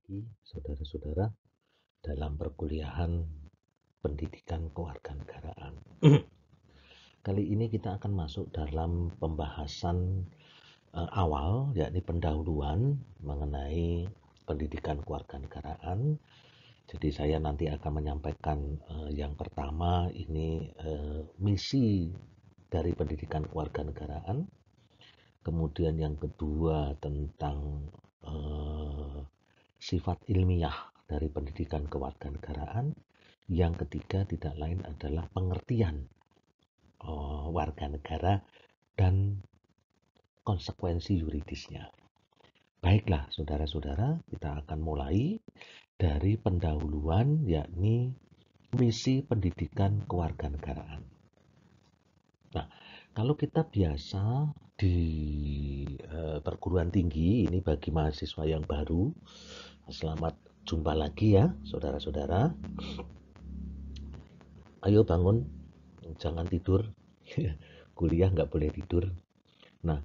lagi, saudara-saudara, dalam perkuliahan pendidikan kewarganegaraan. Kali ini kita akan masuk dalam pembahasan awal, yakni pendahuluan mengenai pendidikan kewarganegaraan. Jadi saya nanti akan menyampaikan yang pertama ini misi dari pendidikan kewarganegaraan. Kemudian yang kedua tentang sifat ilmiah dari pendidikan kewarganegaraan. Yang ketiga tidak lain adalah pengertian warga negara dan konsekuensi yuridisnya. Baiklah, saudara-saudara, kita akan mulai dari pendahuluan, yakni misi pendidikan kewarganegaraan. Nah, kalau kita biasa di perguruan tinggi, ini bagi mahasiswa yang baru, selamat jumpa lagi ya, saudara-saudara. Ayo bangun, jangan tidur. Kuliah nggak boleh tidur. Nah,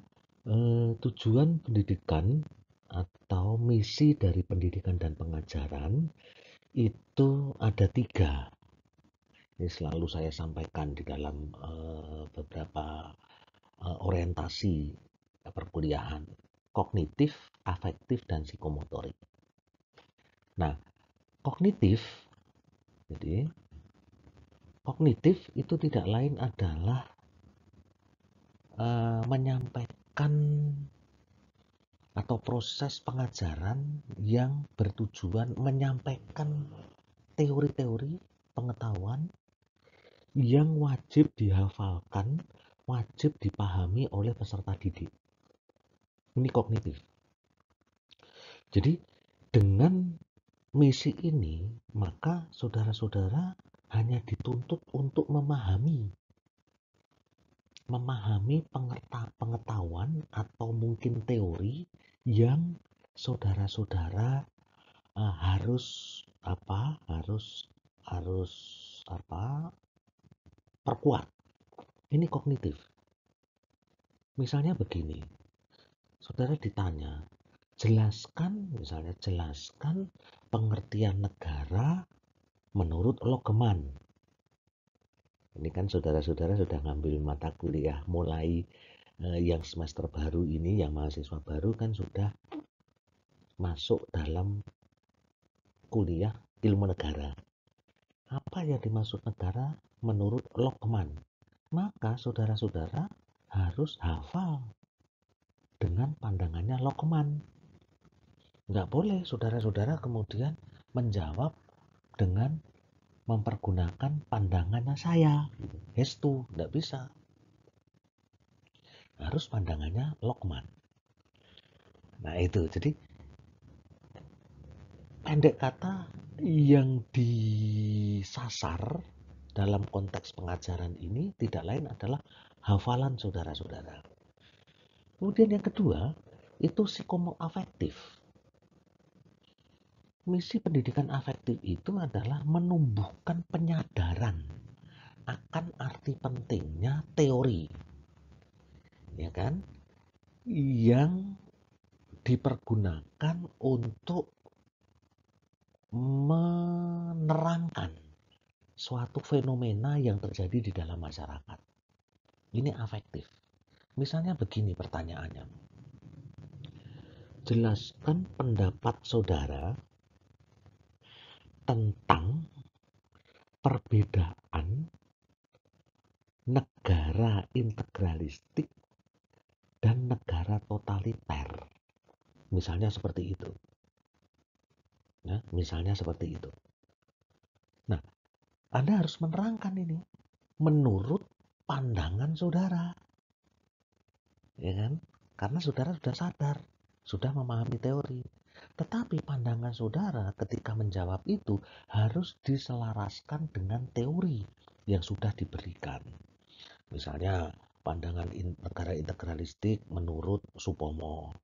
tujuan pendidikan atau misi dari pendidikan dan pengajaran itu ada 3. Ini selalu saya sampaikan di dalam beberapa orientasi perkuliahan. Kognitif, afektif, dan psikomotorik. Nah, kognitif, jadi kognitif itu tidak lain adalah menyampaikan atau proses pengajaran yang bertujuan menyampaikan teori-teori pengetahuan yang wajib dihafalkan, wajib dipahami oleh peserta didik. Ini kognitif. Jadi dengan misi ini, maka saudara-saudara hanya dituntut untuk memahami pengetahuan atau mungkin teori yang saudara-saudara harus perkuat. Ini kognitif. Misalnya begini, saudara ditanya, jelaskan pengertian negara menurut Logeman. Ini kan saudara-saudara sudah ngambil mata kuliah mulai yang semester baru ini, yang mahasiswa baru kan sudah masuk dalam kuliah ilmu negara. Apa yang dimaksud negara menurut Logeman? Maka saudara-saudara harus hafal dengan pandangannya Logeman. Nggak boleh saudara-saudara kemudian menjawab dengan mempergunakan pandangannya saya. Hestu, nggak bisa. Harus pandangannya Logeman. Nah itu, jadi pendek kata yang disasar dalam konteks pengajaran ini tidak lain adalah hafalan saudara-saudara. Kemudian yang kedua, itu psikomoafektif. Misi pendidikan afektif itu adalah menumbuhkan penyadaran akan arti pentingnya teori, ya kan, yang dipergunakan untuk menerangkan suatu fenomena yang terjadi di dalam masyarakat. Ini afektif. Misalnya begini pertanyaannya. Jelaskan pendapat saudara tentang perbedaan negara integralistik dan negara totaliter. Misalnya seperti itu. Nah, misalnya seperti itu. Nah, Anda harus menerangkan ini menurut pandangan saudara. Ya kan? Karena saudara sudah sadar, sudah memahami teori. Tetapi pandangan saudara ketika menjawab itu harus diselaraskan dengan teori yang sudah diberikan. Misalnya pandangan negara integralistik menurut Supomo,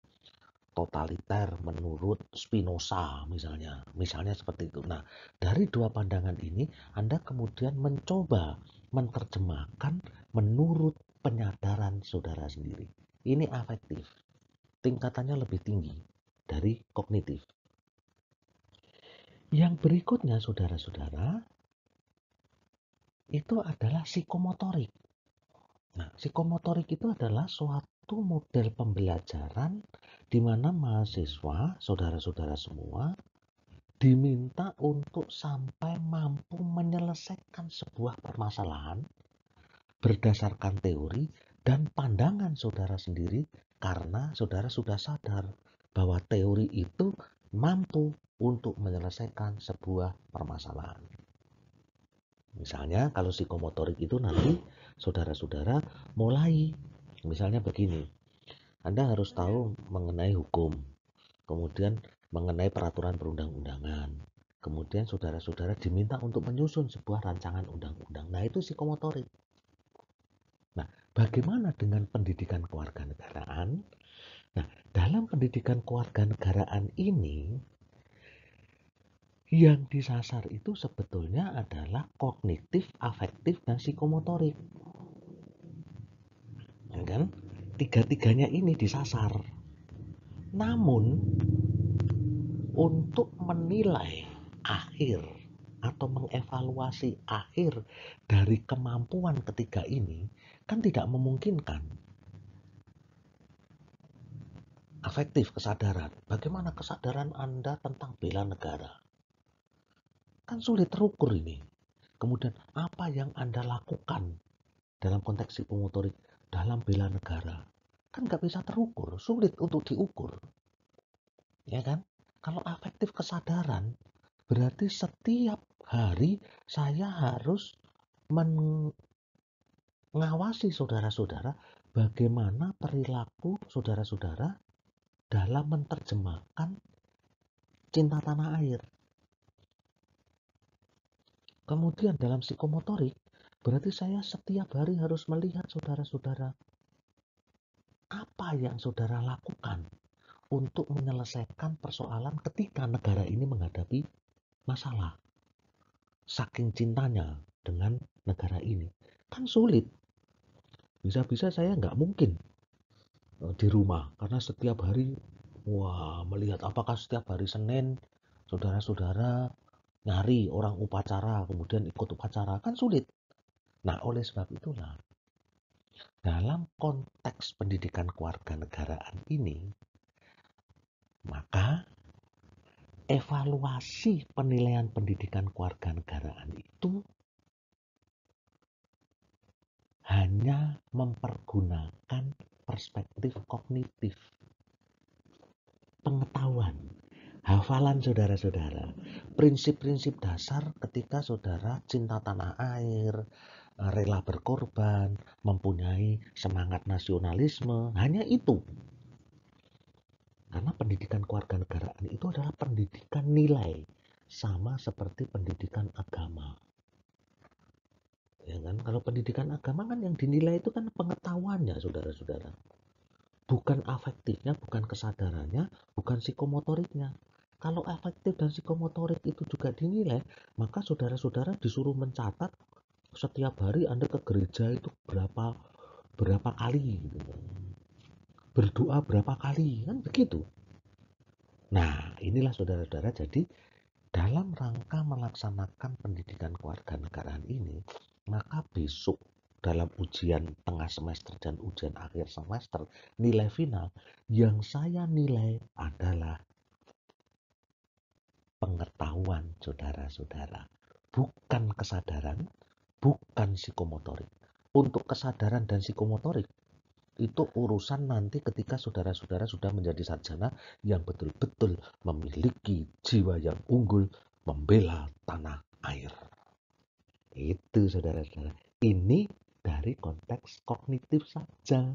totaliter menurut Spinoza misalnya seperti itu. Nah, dari dua pandangan ini Anda kemudian mencoba menerjemahkan menurut penyadaran saudara sendiri. Ini afektif, tingkatannya lebih tinggi dari kognitif. Yang berikutnya, saudara-saudara, itu adalah psikomotorik. Nah, psikomotorik itu adalah suatu model pembelajaran di mana mahasiswa, saudara-saudara semua, diminta untuk sampai mampu menyelesaikan sebuah permasalahan berdasarkan teori dan pandangan saudara sendiri, karena saudara sudah sadar bahwa teori itu mampu untuk menyelesaikan sebuah permasalahan. Misalnya kalau psikomotorik itu nanti saudara-saudara mulai, misalnya begini, Anda harus tahu mengenai hukum, kemudian mengenai peraturan perundang-undangan, kemudian saudara-saudara diminta untuk menyusun sebuah rancangan undang-undang. Nah, itu psikomotorik. Nah, bagaimana dengan pendidikan kewarganegaraan? Nah, dalam pendidikan kewarganegaraan ini, yang disasar itu sebetulnya adalah kognitif, afektif, dan psikomotorik. Ya kan? Tiga-tiganya ini disasar. Namun, untuk menilai akhir atau mengevaluasi akhir dari kemampuan ketiga ini kan tidak memungkinkan. Afektif, kesadaran. Bagaimana kesadaran Anda tentang bela negara? Kan sulit terukur ini. Kemudian apa yang Anda lakukan dalam konteks psikomotorik dalam bela negara? Kan nggak bisa terukur, sulit untuk diukur. Ya kan? Kalau afektif kesadaran, berarti setiap hari saya harus mengawasi saudara-saudara bagaimana perilaku saudara-saudara dalam menerjemahkan cinta tanah air. Kemudian dalam psikomotorik, berarti saya setiap hari harus melihat saudara-saudara apa yang saudara lakukan untuk menyelesaikan persoalan ketika negara ini menghadapi masalah. Saking cintanya dengan negara ini. Kan sulit. Bisa-bisa saya nggak mungkin di rumah. Karena setiap hari, melihat apakah setiap hari Senin, saudara-saudara nyari orang upacara, kemudian ikut upacara. Kan sulit. Nah, oleh sebab itulah, dalam konteks pendidikan kewarganegaraan ini, maka evaluasi penilaian pendidikan kewarganegaraan itu hanya mempergunakan perspektif kognitif, pengetahuan, hafalan saudara-saudara, prinsip-prinsip dasar ketika saudara cinta tanah air, rela berkorban, mempunyai semangat nasionalisme, hanya itu. Karena pendidikan kewarganegaraan itu adalah pendidikan nilai, sama seperti pendidikan agama. Ya kan? Kalau pendidikan agama kan yang dinilai itu kan pengetahuannya, saudara-saudara. Bukan afektifnya, bukan kesadarannya, bukan psikomotoriknya. Kalau afektif dan psikomotorik itu juga dinilai, maka saudara-saudara disuruh mencatat setiap hari Anda ke gereja itu berapa kali gitu. Berdoa berapa kali, kan begitu. Nah, inilah saudara-saudara, jadi dalam rangka melaksanakan pendidikan kewarganegaraan ini, maka besok dalam ujian tengah semester dan ujian akhir semester, nilai final yang saya nilai adalah pengetahuan saudara-saudara, bukan kesadaran, bukan psikomotorik. Untuk kesadaran dan psikomotorik itu urusan nanti ketika saudara-saudara sudah menjadi sarjana yang betul-betul memiliki jiwa yang unggul membela tanah air. Itu saudara-saudara. Ini dari konteks kognitif saja.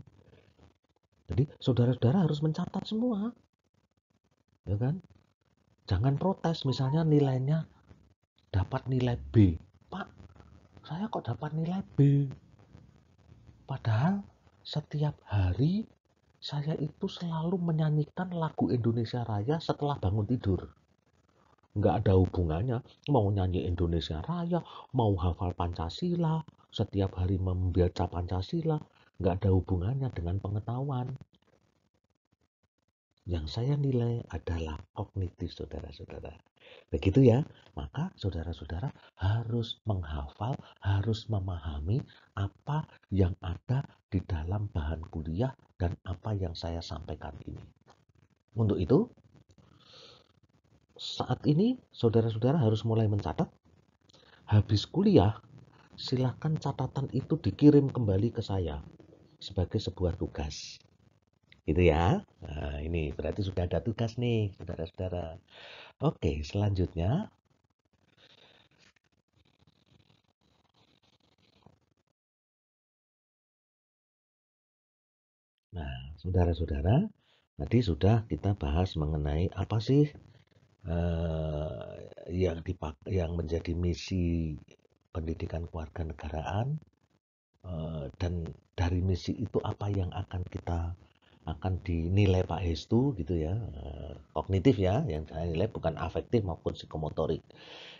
Jadi saudara-saudara harus mencatat semua. Ya kan? Jangan protes misalnya nilainya dapat nilai B. Pak, saya kok dapat nilai B? Padahal setiap hari saya itu selalu menyanyikan lagu Indonesia Raya setelah bangun tidur. Nggak ada hubungannya, mau nyanyi Indonesia Raya, mau hafal Pancasila, setiap hari membaca Pancasila, nggak ada hubungannya dengan pengetahuan. Yang saya nilai adalah kognitif, saudara-saudara. Begitu ya, maka saudara-saudara harus menghafal, harus memahami apa yang ada di dalam bahan kuliah dan apa yang saya sampaikan ini. Untuk itu, saat ini saudara-saudara harus mulai mencatat. Habis kuliah, silakan catatan itu dikirim kembali ke saya sebagai sebuah tugas. Gitu ya. Nah, ini berarti sudah ada tugas nih, saudara-saudara. Oke, selanjutnya. Nah, saudara-saudara, tadi sudah kita bahas mengenai apa sih yang menjadi misi pendidikan kewarganegaraan, dan dari misi itu apa yang akan dinilai Pak Hestu gitu ya, kognitif ya, yang saya nilai bukan afektif maupun psikomotorik.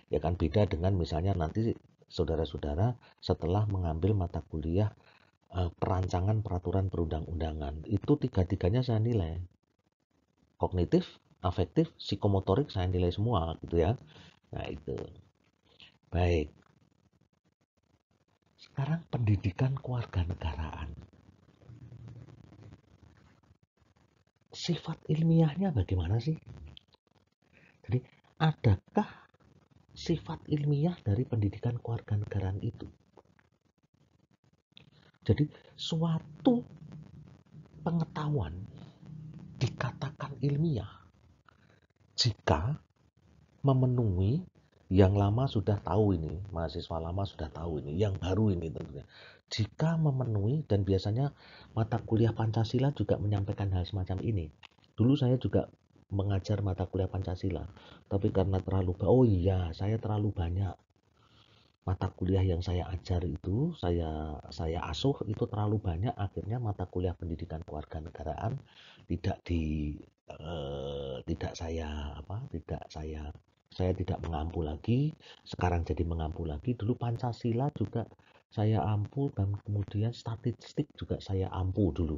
Ya kan beda dengan misalnya nanti saudara-saudara setelah mengambil mata kuliah perancangan peraturan perundang-undangan, itu tiga-tiganya saya nilai. Kognitif, afektif, psikomotorik saya nilai semua gitu ya. Nah itu. Baik. Sekarang pendidikan kewarganegaraan. Sifat ilmiahnya bagaimana sih? Jadi adakah sifat ilmiah dari pendidikan kewarganegaraan itu? Jadi suatu pengetahuan dikatakan ilmiah jika memenuhi yang lama sudah tahu ini, mahasiswa lama sudah tahu ini, yang baru ini tentunya. Jika memenuhi, dan biasanya mata kuliah Pancasila juga menyampaikan hal semacam ini. Dulu saya juga mengajar mata kuliah Pancasila, tapi karena oh iya, saya terlalu banyak mata kuliah yang saya ajar itu, saya asuh itu terlalu banyak, akhirnya mata kuliah pendidikan kewarganegaraan tidak di tidak saya saya tidak mengampu lagi. Sekarang jadi mengampu lagi. Dulu Pancasila juga saya ampu, dan kemudian statistik juga saya ampu dulu,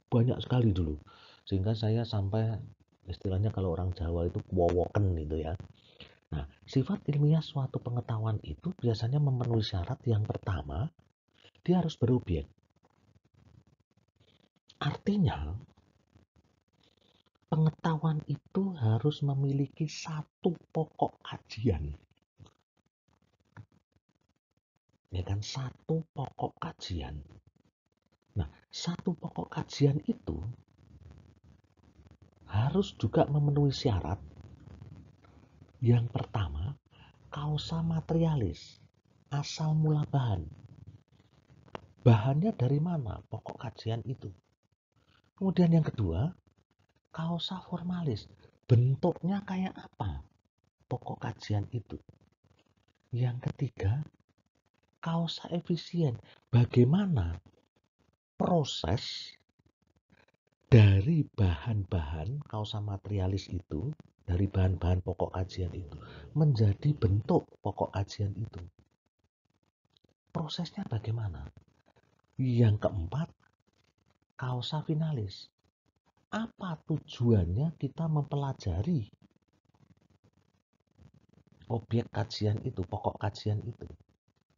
banyak sekali dulu, sehingga saya sampai istilahnya kalau orang Jawa itu wowoken gitu ya. Nah, sifat ilmiah suatu pengetahuan itu biasanya memenuhi syarat. Yang pertama, dia harus berobjek. Artinya, pengetahuan itu harus memiliki satu pokok kajian. Ya kan, satu pokok kajian. Nah, satu pokok kajian itu harus juga memenuhi syarat. Yang pertama, kausa materialis, asal mula bahan. Bahannya dari mana pokok kajian itu? Kemudian yang kedua, kausa formalis, bentuknya kayak apa pokok kajian itu? Yang ketiga, kausa efisien, bagaimana proses dari bahan-bahan kausa materialis itu, dari bahan-bahan pokok kajian itu menjadi bentuk pokok kajian itu. Prosesnya bagaimana? Yang keempat, kausa finalis. Apa tujuannya kita mempelajari objek kajian itu, pokok kajian itu?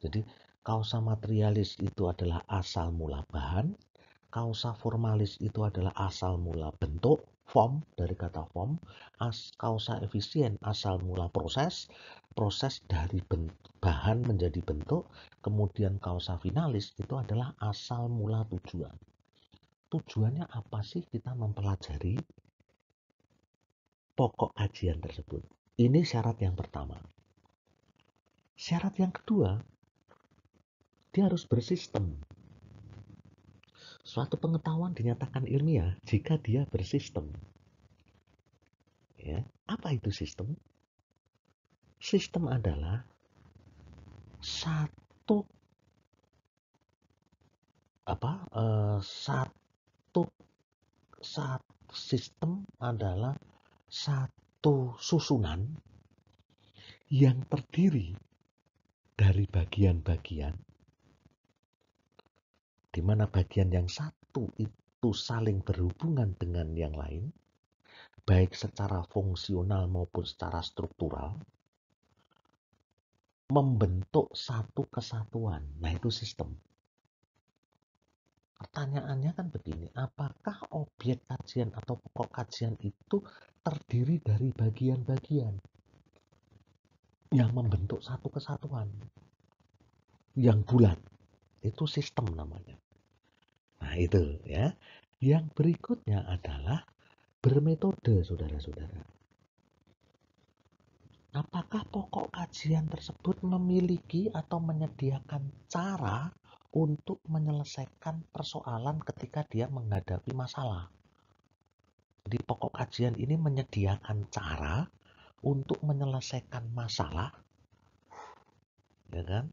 Jadi kausa materialis itu adalah asal mula bahan, kausa formalis itu adalah asal mula bentuk, form dari kata form, kausa efisien asal mula proses, proses dari bahan menjadi bentuk, kemudian kausa finalis itu adalah asal mula tujuan. Tujuannya apa sih kita mempelajari pokok kajian tersebut? Ini syarat yang pertama. Syarat yang kedua, dia harus bersistem. Suatu pengetahuan dinyatakan ilmiah jika dia bersistem. Ya, apa itu sistem? Sistem adalah satu apa? Satu sistem adalah satu susunan yang terdiri dari bagian-bagian, di mana bagian yang satu itu saling berhubungan dengan yang lain, baik secara fungsional maupun secara struktural, membentuk satu kesatuan. Nah, itu sistem. Pertanyaannya kan begini, apakah objek kajian atau pokok kajian itu terdiri dari bagian-bagian yang membentuk satu kesatuan yang bulat? Itu sistem namanya. Nah, itu ya. Yang berikutnya adalah bermetode, saudara-saudara. Apakah pokok kajian tersebut memiliki atau menyediakan cara untuk menyelesaikan persoalan ketika dia menghadapi masalah? Jadi pokok kajian ini menyediakan cara untuk menyelesaikan masalah, ya kan?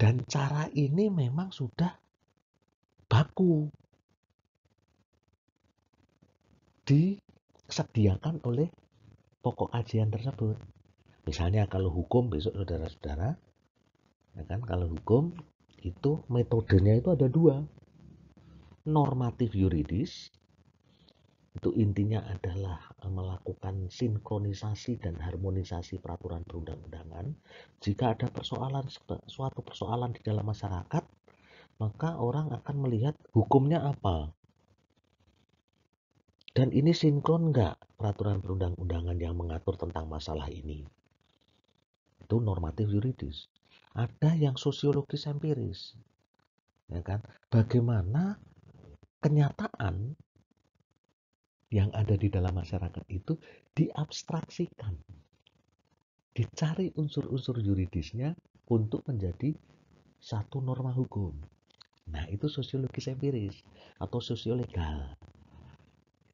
Dan cara ini memang sudah baku disediakan oleh pokok kajian tersebut. Misalnya kalau hukum besok saudara-saudara, ya kan? Kalau hukum itu metodenya itu ada dua, normatif yuridis. Itu intinya adalah melakukan sinkronisasi dan harmonisasi peraturan perundang-undangan. Jika ada suatu persoalan di dalam masyarakat, maka orang akan melihat hukumnya apa. Dan ini sinkron nggak peraturan perundang-undangan yang mengatur tentang masalah ini. Itu normatif yuridis. Ada yang sosiologis empiris. Ya kan? Bagaimana kenyataan yang ada di dalam masyarakat itu diabstraksikan, dicari unsur-unsur yuridisnya untuk menjadi satu norma hukum. Nah, itu sosiologis empiris atau sosiolegal.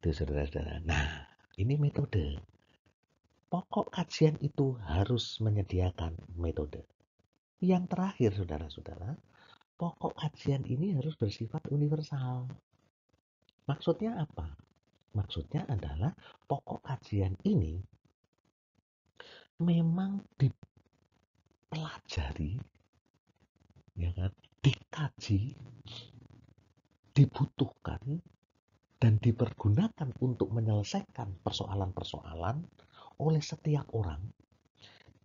Itu saudara-saudara. Nah, ini metode. Pokok kajian itu harus menyediakan metode. Yang terakhir, saudara-saudara, pokok kajian ini harus bersifat universal. Maksudnya apa? Maksudnya adalah pokok kajian ini memang dipelajari, ya kan, dikaji, dibutuhkan, dan dipergunakan untuk menyelesaikan persoalan-persoalan oleh setiap orang,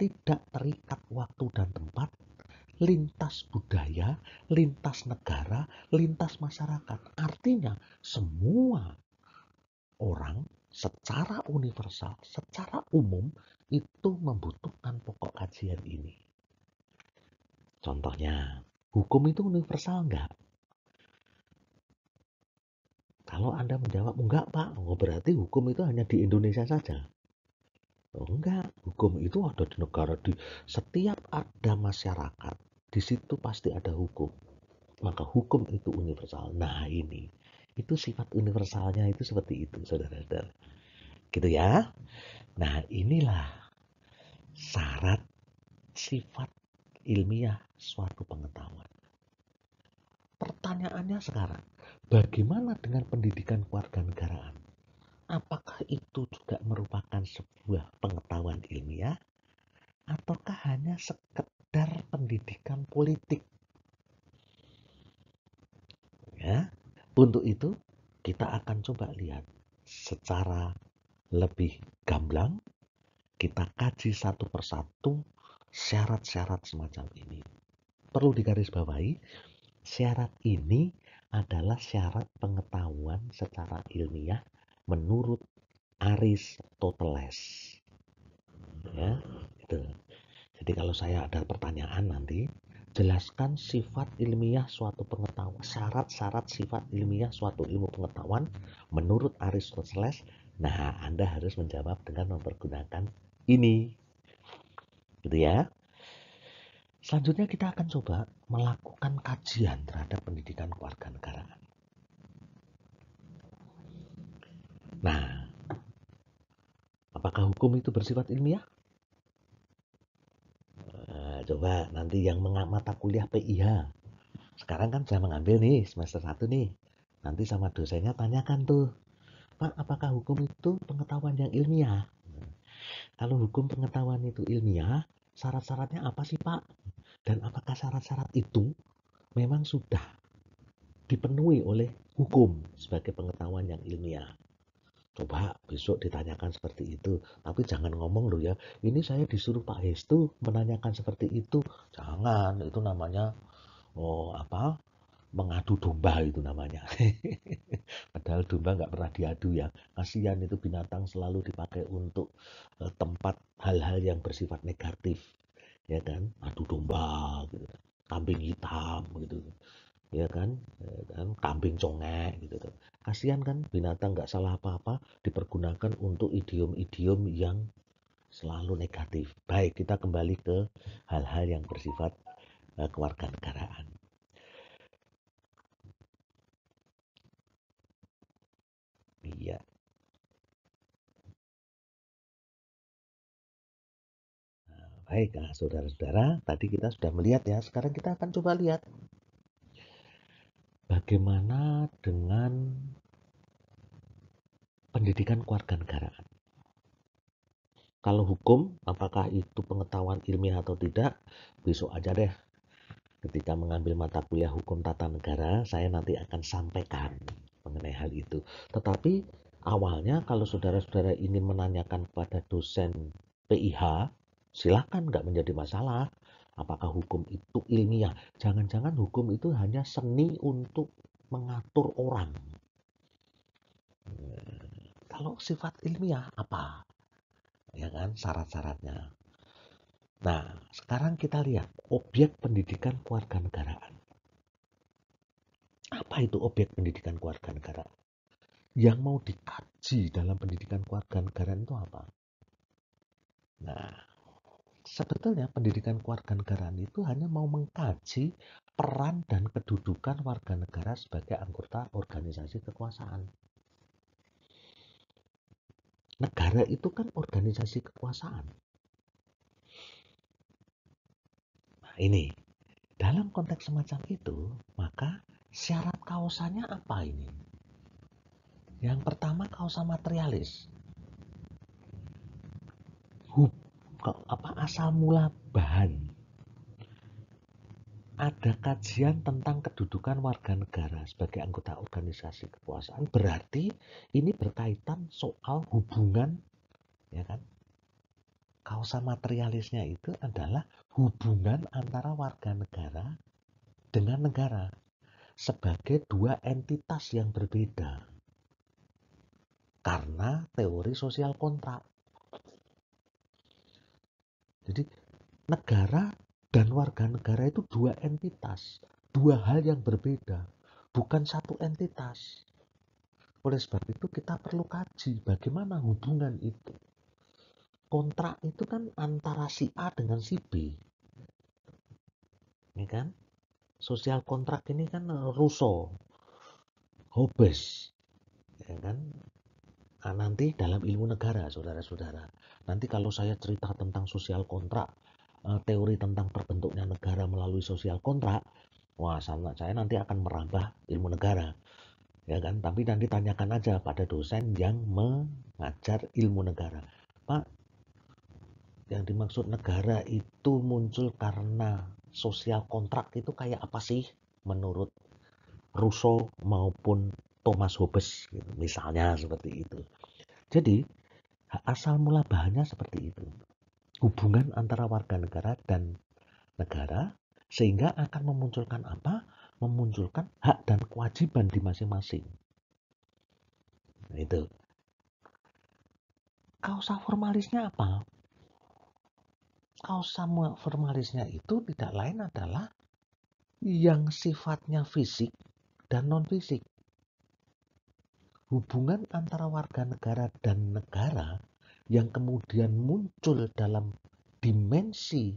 tidak terikat waktu dan tempat, lintas budaya, lintas negara, lintas masyarakat. Artinya semua orang secara universal, secara umum itu membutuhkan pokok kajian ini. Contohnya, hukum itu universal enggak? Kalau Anda menjawab, enggak Pak, oh, berarti hukum itu hanya di Indonesia saja. Oh, enggak, hukum itu ada di negara, di setiap ada masyarakat, di situ pasti ada hukum. Maka hukum itu universal. Nah ini, itu sifat universalnya itu seperti itu, saudara-saudara. Gitu ya. Nah inilah syarat sifat ilmiah suatu pengetahuan. Pertanyaannya sekarang, bagaimana dengan pendidikan kewarganegaraan? Apakah itu juga merupakan sebuah pengetahuan ilmiah ataukah hanya sekedar pendidikan politik? Ya, untuk itu kita akan coba lihat secara lebih gamblang, kita kaji satu persatu syarat-syarat semacam ini. Perlu digarisbawahi, syarat ini adalah syarat pengetahuan secara ilmiah menurut Aristoteles. Ya, itu. Jadi kalau saya ada pertanyaan nanti, jelaskan sifat ilmiah suatu pengetahuan, syarat-syarat sifat ilmiah suatu ilmu pengetahuan menurut Aristoteles. Nah, Anda harus menjawab dengan mempergunakan ini. Gitu ya. Selanjutnya kita akan coba melakukan kajian terhadap pendidikan kewarganegaraan. Nah, apakah hukum itu bersifat ilmiah? Nah, coba nanti yang mata kuliah PIH. Sekarang kan saya mengambil nih semester 1 nih. Nanti sama dosennya tanyakan tuh, Pak, apakah hukum itu pengetahuan yang ilmiah? Kalau hukum pengetahuan itu ilmiah, syarat-syaratnya apa sih Pak? Dan apakah syarat-syarat itu memang sudah dipenuhi oleh hukum sebagai pengetahuan yang ilmiah? Coba besok ditanyakan seperti itu. Tapi jangan ngomong loh ya, ini saya disuruh Pak Hestu menanyakan seperti itu. Jangan, itu namanya mengadu domba itu namanya. Padahal domba nggak pernah diadu ya. Kasihan itu binatang selalu dipakai untuk tempat hal-hal yang bersifat negatif, ya kan? Adu domba gitu. Kambing hitam gitu. Ya kan, kambing congek gitu tuh. Kasihan kan binatang nggak salah apa-apa dipergunakan untuk idiom-idiom yang selalu negatif. Baik, kita kembali ke hal-hal yang bersifat kewarganegaraan. Iya, baik. Nah, saudara-saudara, tadi kita sudah melihat ya. Sekarang kita akan coba lihat bagaimana dengan pendidikan kewarganegaraan. Kalau hukum, apakah itu pengetahuan ilmiah atau tidak? Besok aja deh. Ketika mengambil mata kuliah hukum tata negara, saya nanti akan sampaikan mengenai hal itu. Tetapi awalnya kalau saudara-saudara ingin menanyakan kepada dosen PIH, silakan, nggak menjadi masalah. Apakah hukum itu ilmiah? Jangan-jangan hukum itu hanya seni untuk mengatur orang. Kalau sifat ilmiah apa? Ya kan, syarat-syaratnya. Nah, sekarang kita lihat objek pendidikan kewarganegaraan. Apa itu objek pendidikan kewarganegaraan? Yang mau dikaji dalam pendidikan kewarganegaraan itu apa? Nah, sebetulnya pendidikan kewarganegaraan itu hanya mau mengkaji peran dan kedudukan warga negara sebagai anggota organisasi kekuasaan. Negara itu kan organisasi kekuasaan. Nah, ini dalam konteks semacam itu, maka syarat kausanya apa ini? Yang pertama kausa materialis. Asal mula bahan. Ada kajian tentang kedudukan warga negara sebagai anggota organisasi kekuasaan, berarti ini berkaitan soal hubungan, ya kan? Kausa materialisnya itu adalah hubungan antara warga negara dengan negara sebagai dua entitas yang berbeda karena teori sosial kontrak. Jadi negara dan warga negara itu dua entitas, dua hal yang berbeda, bukan satu entitas. Oleh sebab itu kita perlu kaji bagaimana hubungan itu. Kontrak itu kan antara si A dengan si B. Ini kan? Sosial kontrak ini kan Rousseau, Hobbes, ya kan? Nah, nanti dalam ilmu negara, saudara-saudara. Nanti kalau saya cerita tentang sosial kontrak, teori tentang terbentuknya negara melalui sosial kontrak, wah, saya nanti akan merambah ilmu negara, ya kan? Tapi nanti tanyakan aja pada dosen yang mengajar ilmu negara. Pak, yang dimaksud negara itu muncul karena sosial kontrak itu kayak apa sih menurut Rousseau maupun Thomas Hobbes, gitu. Misalnya seperti itu. Jadi asal mula bahannya seperti itu. Hubungan antara warga negara dan negara sehingga akan memunculkan apa? Memunculkan hak dan kewajiban di masing-masing. Nah, itu. Kausa formalisnya apa? Kausa formalisnya itu tidak lain adalah yang sifatnya fisik dan non-fisik. Hubungan antara warga negara dan negara yang kemudian muncul dalam dimensi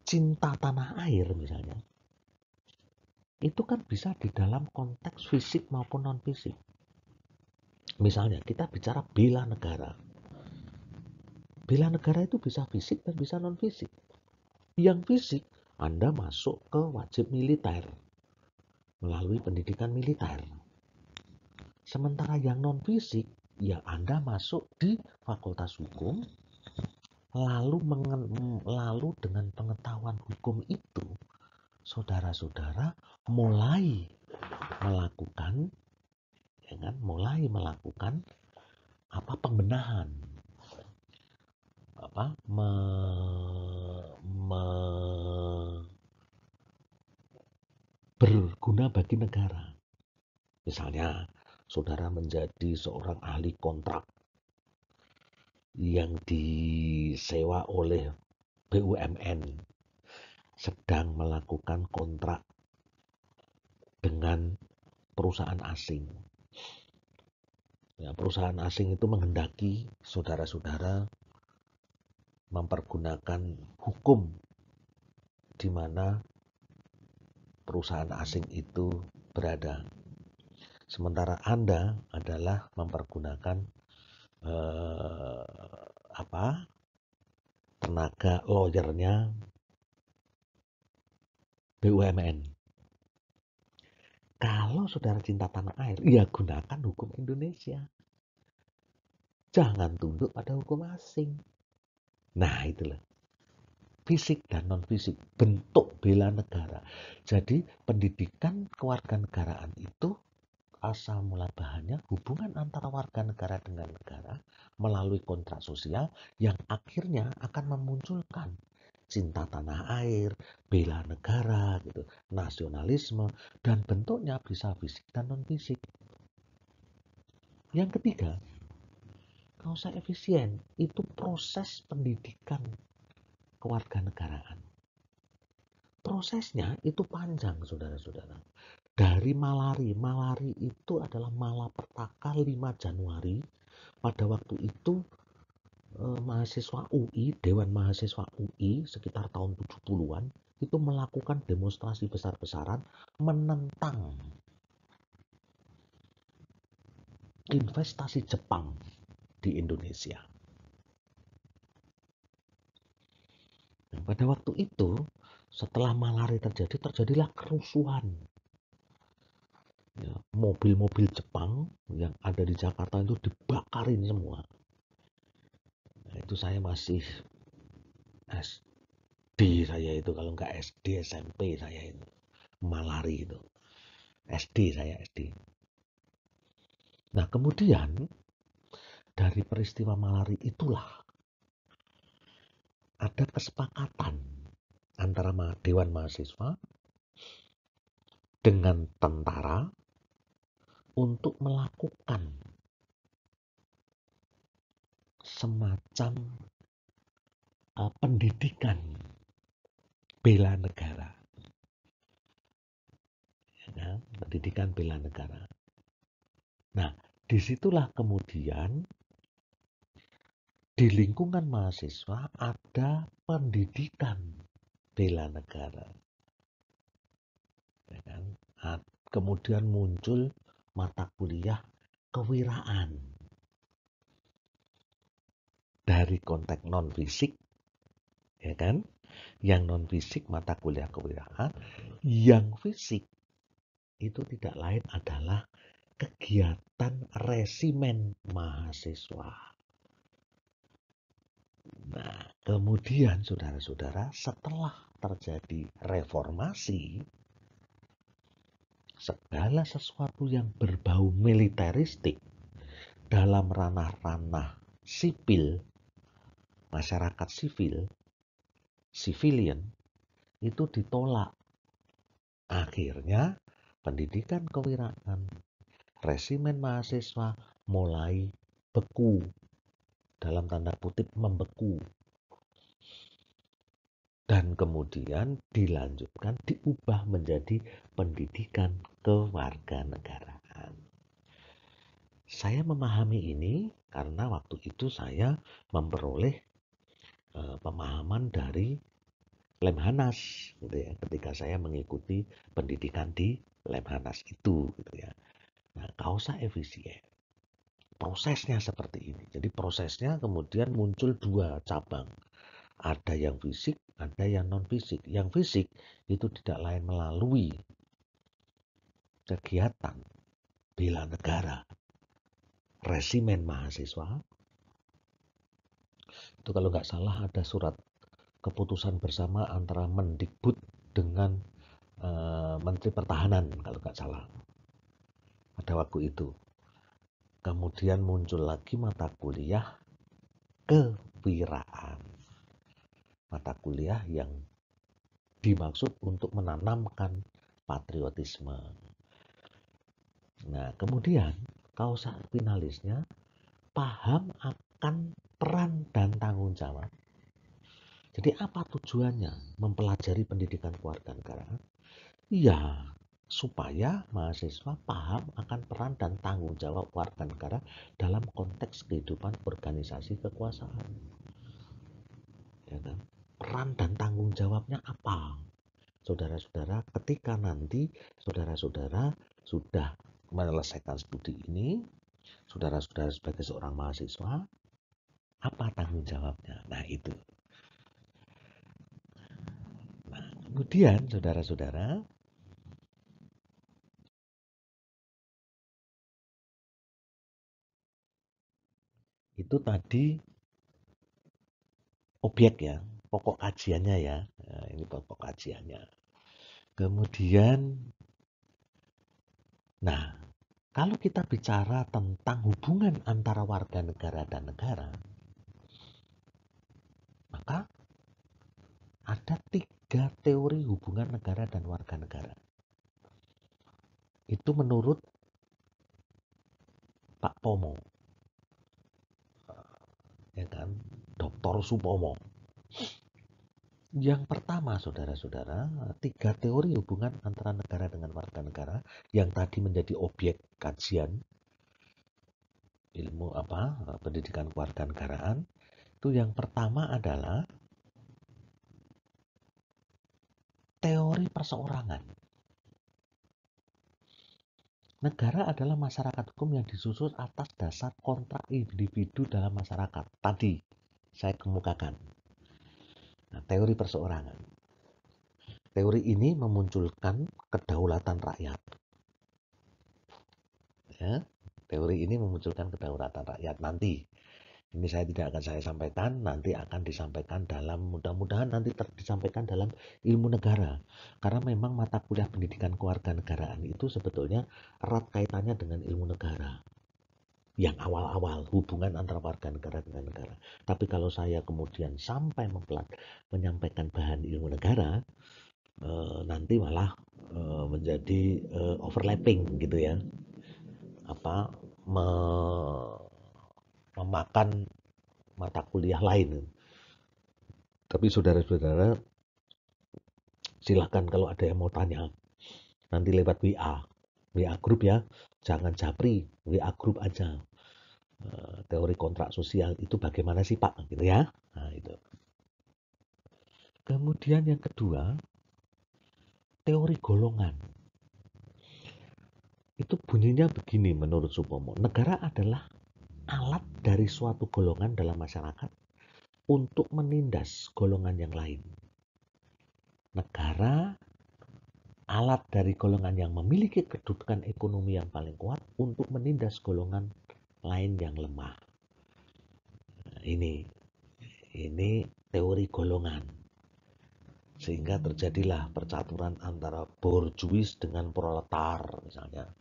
cinta tanah air misalnya, itu kan bisa di dalam konteks fisik maupun non fisik. Misalnya kita bicara bela negara. Bela negara itu bisa fisik dan bisa non fisik. Yang fisik, Anda masuk ke wajib militer melalui pendidikan militer. Sementara yang non fisik, ya Anda masuk di fakultas hukum, lalu dengan pengetahuan hukum itu, saudara-saudara mulai melakukan mulai melakukan pembenahan, berguna bagi negara. Misalnya, saudara menjadi seorang ahli kontrak yang disewa oleh BUMN, sedang melakukan kontrak dengan perusahaan asing. Ya, perusahaan asing itu menghendaki saudara-saudara mempergunakan hukum di mana perusahaan asing itu berada. Sementara Anda adalah mempergunakan tenaga lawyernya BUMN. Kalau saudara cinta tanah air, ya gunakan hukum Indonesia. Jangan tunduk pada hukum asing. Nah, itulah fisik dan non-fisik, bentuk bela negara. Jadi, pendidikan kewarganegaraan itu asal mula bahannya hubungan antara warga negara dengan negara melalui kontrak sosial yang akhirnya akan memunculkan cinta tanah air, bela negara, gitu, nasionalisme, dan bentuknya bisa fisik dan non-fisik. Yang ketiga, kausa efisien itu proses pendidikan kewarganegaraan. Prosesnya itu panjang, saudara-saudara. Dari malari itu adalah malapetaka 5 Januari. Pada waktu itu mahasiswa UI, Dewan Mahasiswa UI sekitar tahun 70-an itu melakukan demonstrasi besar-besaran menentang investasi Jepang di Indonesia. Nah, pada waktu itu, setelah malari terjadilah kerusuhan. Ya, mobil-mobil Jepang yang ada di Jakarta itu dibakarin semua. Nah, itu saya masih SD saya itu, kalau nggak SD SMP saya itu malari itu. saya SD. Nah, kemudian dari peristiwa malari itulah ada kesepakatan antara Dewan Mahasiswa dengan tentara untuk melakukan semacam pendidikan bela negara. Ya, pendidikan bela negara. Nah, disitulah kemudian di lingkungan mahasiswa ada pendidikan bela negara. Ya kan? Kemudian muncul mata kuliah kewiraan. Dari konteks non-fisik, ya kan? Yang non-fisik mata kuliah kewiraan, yang fisik itu tidak lain adalah kegiatan resimen mahasiswa. Nah, kemudian saudara-saudara, setelah terjadi reformasi, segala sesuatu yang berbau militeristik dalam ranah-ranah sipil, masyarakat sipil, civilian, itu ditolak. Akhirnya, pendidikan kewirausahaan, resimen mahasiswa mulai beku, dalam tanda kutip membeku. Dan kemudian dilanjutkan, diubah menjadi pendidikan kewarganegaraan. Saya memahami ini karena waktu itu saya memperoleh pemahaman dari Lemhanas, gitu ya, ketika saya mengikuti pendidikan di Lemhanas itu, gitu ya. Nah, kausa efisien, prosesnya seperti ini. Jadi prosesnya kemudian muncul 2 cabang. Ada yang fisik, ada yang non-fisik. Yang fisik itu tidak lain melalui kegiatan bela negara, resimen mahasiswa. Itu kalau nggak salah ada surat keputusan bersama antara Mendikbud dengan Menteri Pertahanan, kalau nggak salah. Pada waktu itu. kemudian muncul lagi mata kuliah kewiraan. Mata kuliah yang dimaksud untuk menanamkan patriotisme. Nah, kemudian kausa finalisnya paham akan peran dan tanggung jawab. Jadi apa tujuannya mempelajari pendidikan kewarganegaraan? Ya, supaya mahasiswa paham akan peran dan tanggung jawab warga negara dalam konteks kehidupan organisasi kekuasaan. Ya kan? Peran dan tanggung jawabnya apa? Saudara-saudara, ketika nanti saudara-saudara sudah menyelesaikan studi ini, saudara-saudara sebagai seorang mahasiswa, apa tanggung jawabnya? Nah, itu. Nah, kemudian saudara-saudara, itu tadi objek ya, pokok kajiannya ya. Nah, ini pokok kajiannya. Kemudian, nah, kalau kita bicara tentang hubungan antara warga negara dan negara, maka ada 3 teori hubungan negara dan warga negara. Itu menurut Pak Pomo, ya kan, Dr. Supomo. Yang pertama, saudara-saudara, 3 teori hubungan antara negara dengan warga negara yang tadi menjadi objek kajian ilmu pendidikan kewarganegaraan. Itu yang pertama adalah teori perseorangan. Negara adalah masyarakat hukum yang disusun atas dasar kontrak individu dalam masyarakat. Tadi saya kemukakan. Nah, teori perseorangan. Teori ini memunculkan kedaulatan rakyat. Ya, teori ini memunculkan kedaulatan rakyat nanti. Ini saya tidak akan saya sampaikan, nanti akan disampaikan dalam, mudah-mudahan nanti disampaikan dalam ilmu negara. Karena memang mata kuliah pendidikan kewarganegaraan itu sebetulnya erat kaitannya dengan ilmu negara. Yang awal-awal hubungan antara warga negara dengan negara. Tapi kalau saya kemudian sampai menyampaikan bahan ilmu negara, nanti malah menjadi overlapping gitu ya. Memakan mata kuliah lain. Tapi saudara-saudara, silahkan kalau ada yang mau tanya, nanti lewat WA grup ya, jangan japri, WA grup aja. Teori kontrak sosial itu bagaimana sih Pak? Gitu ya. Nah, itu. Kemudian yang kedua, teori golongan. Itu bunyinya begini menurut Supomo. Negara adalah alat dari suatu golongan dalam masyarakat untuk menindas golongan yang lain. Negara alat dari golongan yang memiliki kedudukan ekonomi yang paling kuat untuk menindas golongan lain yang lemah. Nah, ini teori golongan. Sehingga terjadilah percaturan antara borjuis dengan proletar misalnya.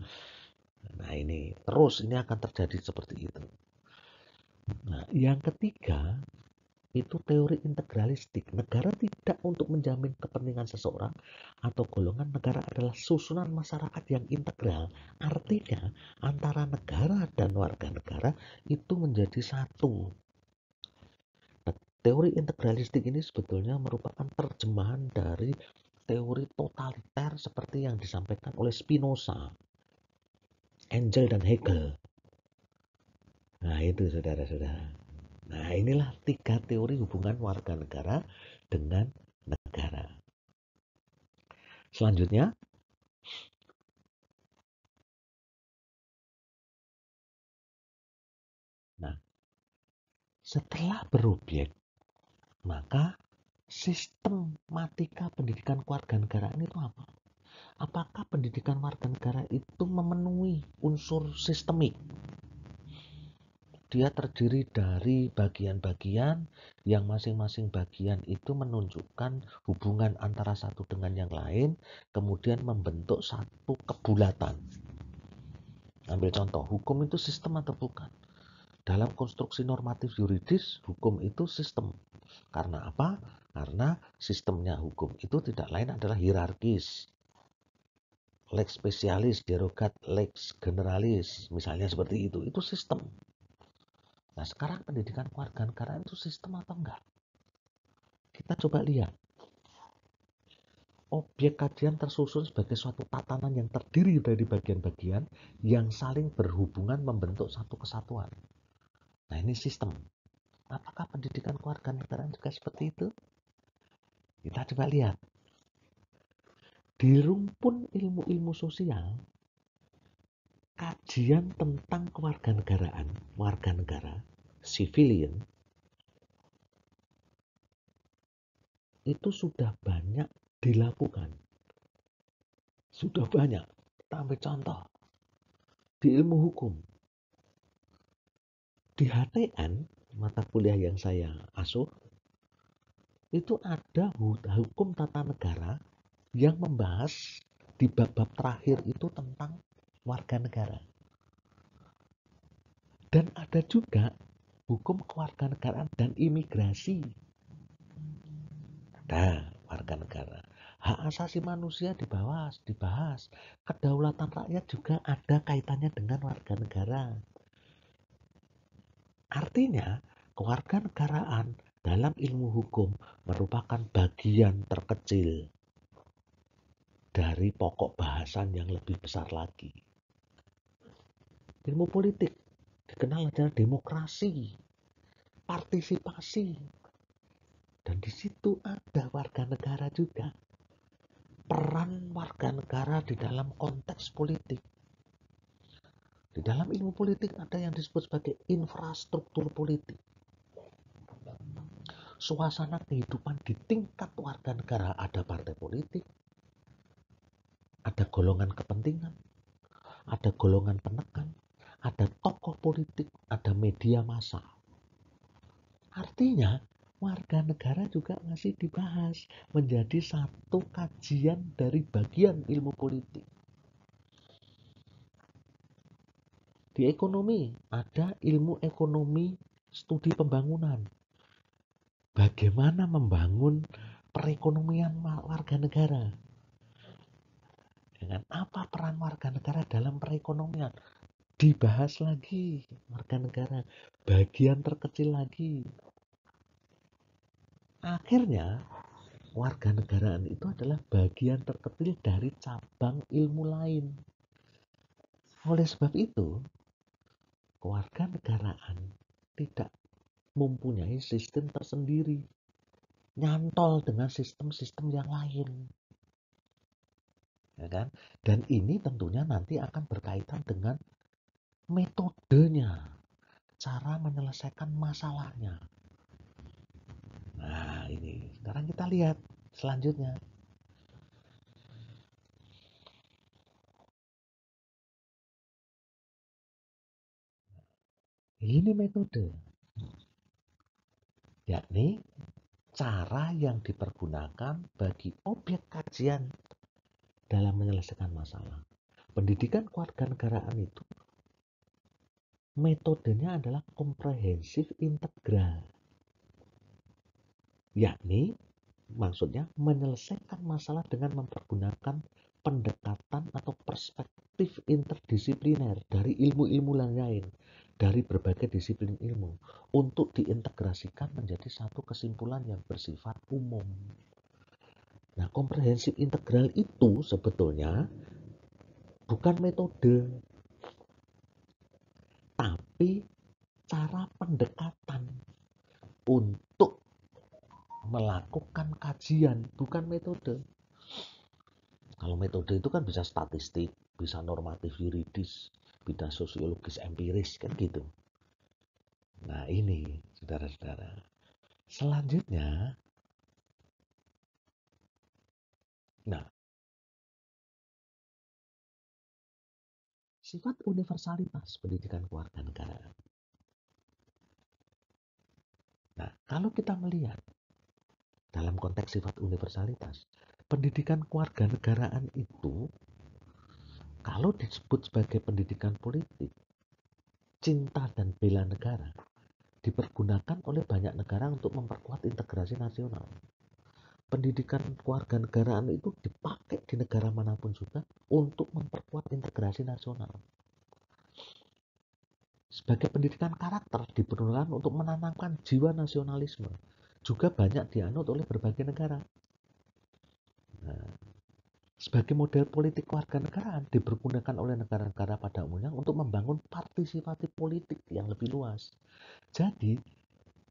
Nah, ini terus ini akan terjadi seperti itu. Nah, yang ketiga itu teori integralistik. Negara tidak untuk menjamin kepentingan seseorang atau golongan. Negara adalah susunan masyarakat yang integral. Artinya antara negara dan warga negara itu menjadi satu. Nah, teori integralistik ini sebetulnya merupakan terjemahan dari teori totaliter seperti yang disampaikan oleh Spinoza, Engel, dan Hegel. Nah, itu saudara-saudara. Nah, inilah 3 teori hubungan warga negara dengan negara. Selanjutnya, nah, setelah berobjek, maka sistematika pendidikan kewarganegaraan itu apa? Apakah pendidikan warga negara itu memenuhi unsur sistemik? Dia terdiri dari bagian-bagian yang masing-masing bagian itu menunjukkan hubungan antara satu dengan yang lain, kemudian membentuk satu kebulatan. Ambil contoh, hukum itu sistem atau bukan? Dalam konstruksi normatif yuridis, hukum itu sistem. Karena apa? Karena sistemnya hukum itu tidak lain adalah hierarkis. Lex spesialis, derogat, lex generalis, misalnya seperti itu sistem. Nah, sekarang pendidikan kewarganegaraan itu sistem atau enggak? Kita coba lihat. Objek kajian tersusun sebagai suatu tatanan yang terdiri dari bagian-bagian yang saling berhubungan membentuk satu kesatuan. Nah, ini sistem. Apakah pendidikan kewarganegaraan juga seperti itu? Kita coba lihat. Di rumpun ilmu-ilmu sosial, kajian tentang kewarganegaraan, warga negara, civilian, itu sudah banyak dilakukan. Sudah banyak. Kita ambil contoh. Di ilmu hukum, di HTN, mata kuliah yang saya asuh, itu ada hukum tata negara yang membahas di bab-bab terakhir itu tentang warga negara. Dan ada juga hukum kewarganegaraan dan imigrasi. Nah, warga negara. Hak asasi manusia dibahas. Kedaulatan rakyat juga ada kaitannya dengan warga negara. Artinya, kewarganegaraan dalam ilmu hukum merupakan bagian terkecil dari pokok bahasan yang lebih besar lagi. Ilmu politik dikenal adalah demokrasi, partisipasi, dan di situ ada warga negara juga. Peran warga negara di dalam konteks politik. Di dalam ilmu politik ada yang disebut sebagai infrastruktur politik. Suasana kehidupan di tingkat warga negara, ada partai politik, ada golongan kepentingan, ada golongan penekan, ada tokoh politik, ada media massa. Artinya, warga negara juga masih dibahas menjadi satu kajian dari bagian ilmu politik. Di ekonomi, ada ilmu ekonomi studi pembangunan. Bagaimana membangun perekonomian warga negara? Dengan apa peran warga negara dalam perekonomian? Dibahas lagi warga negara, bagian terkecil lagi. Akhirnya, warga negaraan itu adalah bagian terkecil dari cabang ilmu lain. Oleh sebab itu, kewarganegaraan tidak mempunyai sistem tersendiri, nyantol dengan sistem-sistem yang lain, ya kan? Dan ini tentunya nanti akan berkaitan dengan metodenya, cara menyelesaikan masalahnya. Nah, ini sekarang kita lihat selanjutnya. Ini metode, yakni cara yang dipergunakan bagi objek kajian dalam menyelesaikan masalah. Pendidikan kewarganegaraan itu metodenya adalah komprehensif integral, yakni maksudnya menyelesaikan masalah dengan mempergunakan pendekatan atau perspektif interdisipliner dari ilmu-ilmu lain, dari berbagai disiplin ilmu, untuk diintegrasikan menjadi satu kesimpulan yang bersifat umum. Nah, komprehensif integral itu sebetulnya bukan metode, tapi cara pendekatan untuk melakukan kajian, bukan metode. Kalau metode itu kan bisa statistik, bisa normatif yuridis, bisa sosiologis empiris, kan gitu. Nah, ini saudara-saudara. Selanjutnya, nah, sifat universalitas pendidikan kewarganegaraan. Nah, kalau kita melihat dalam konteks sifat universalitas, pendidikan kewarganegaraan itu Kalau disebut sebagai pendidikan politik, cinta dan bela negara dipergunakan oleh banyak negara untuk memperkuat integrasi nasional. Pendidikan kewarganegaraan itu dipakai di negara manapun juga untuk memperkuat integrasi nasional. Sebagai pendidikan karakter diperlukan untuk menanamkan jiwa nasionalisme. Juga banyak dianut oleh berbagai negara. Nah, sebagai model politik kewarganegaraan dipergunakan oleh negara-negara pada umumnya untuk membangun partisipasi politik yang lebih luas. Jadi,